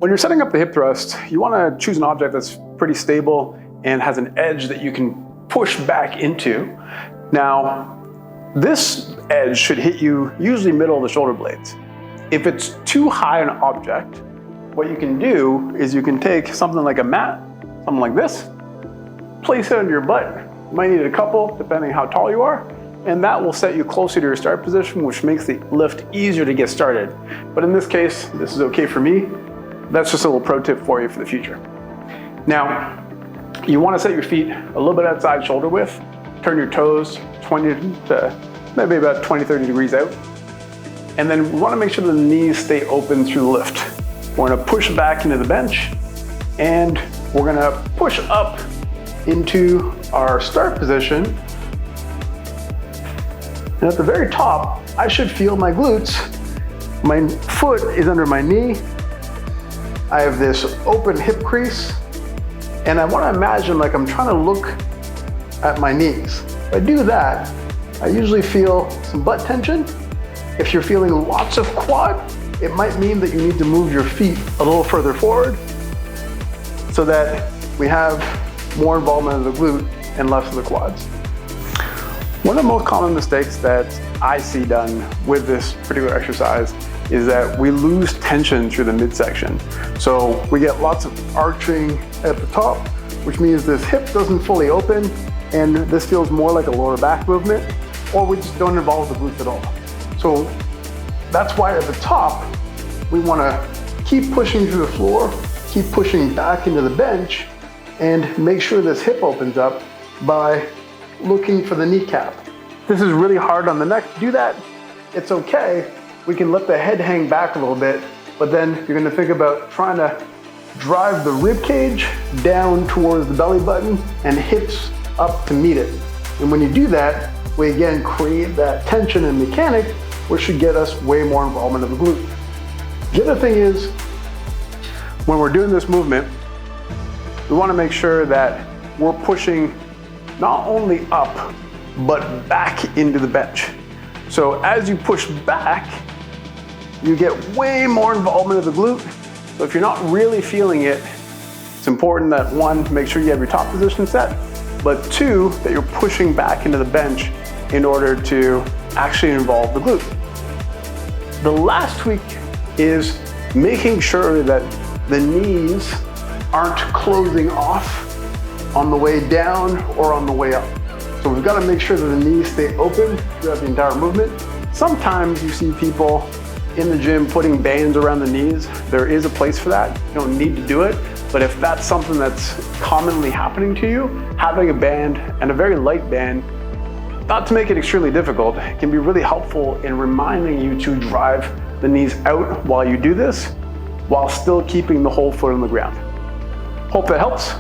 When you're setting up the hip thrust, you want to choose an object that's pretty stable and has an edge that you can push back into. Now, this edge should hit you usually middle of the shoulder blades. If it's too high an object, what you can do is you can take something like a mat, something like this, place it under your butt. You might need a couple, depending how tall you are, and that will set you closer to your start position, which makes the lift easier to get started. But in this case, this is okay for me. That's just a little pro tip for you for the future. Now, you want to set your feet a little bit outside shoulder width, turn your toes 20 to maybe about 20-30 degrees out. And then we want to make sure the knees stay open through the lift. We're going to push back into the bench and we're going to push up into our start position. And at the very top, I should feel my glutes. My foot is under my knee. I have this open hip crease, and I want to imagine like I'm trying to look at my knees. If I do that, I usually feel some butt tension. If you're feeling lots of quad, it might mean that you need to move your feet a little further forward so that we have more involvement of the glute and less of the quads. One of the most common mistakes that I see done with this particular exercise is that we lose tension through the midsection. So we get lots of arching at the top, which means this hip doesn't fully open, and this feels more like a lower back movement, or we just don't involve the glutes at all. So that's why at the top, we want to keep pushing through the floor, keep pushing back into the bench, and make sure this hip opens up by looking for the kneecap. This is really hard on the neck to do that. It's okay. We can let the head hang back a little bit, but then you're going to think about trying to drive the rib cage down towards the belly button and hips up to meet it. And when you do that, we again create that tension and mechanic, which should get us way more involvement of the glute. The other thing is, when we're doing this movement, we want to make sure that we're pushing not only up, but back into the bench. So as you push back, you get way more involvement of the glute. So if you're not really feeling it, it's important that one, make sure you have your top position set, but two, that you're pushing back into the bench in order to actually involve the glute. The last tweak is making sure that the knees aren't closing off on the way down or on the way up. So we've got to make sure that the knees stay open throughout the entire movement. Sometimes you see people in the gym putting bands around the knees. There is a place for that. You don't need to do it. But if that's something that's commonly happening to you, having a band, and a very light band, not to make it extremely difficult, can be really helpful in reminding you to drive the knees out while you do this, while still keeping the whole foot on the ground. Hope that helps.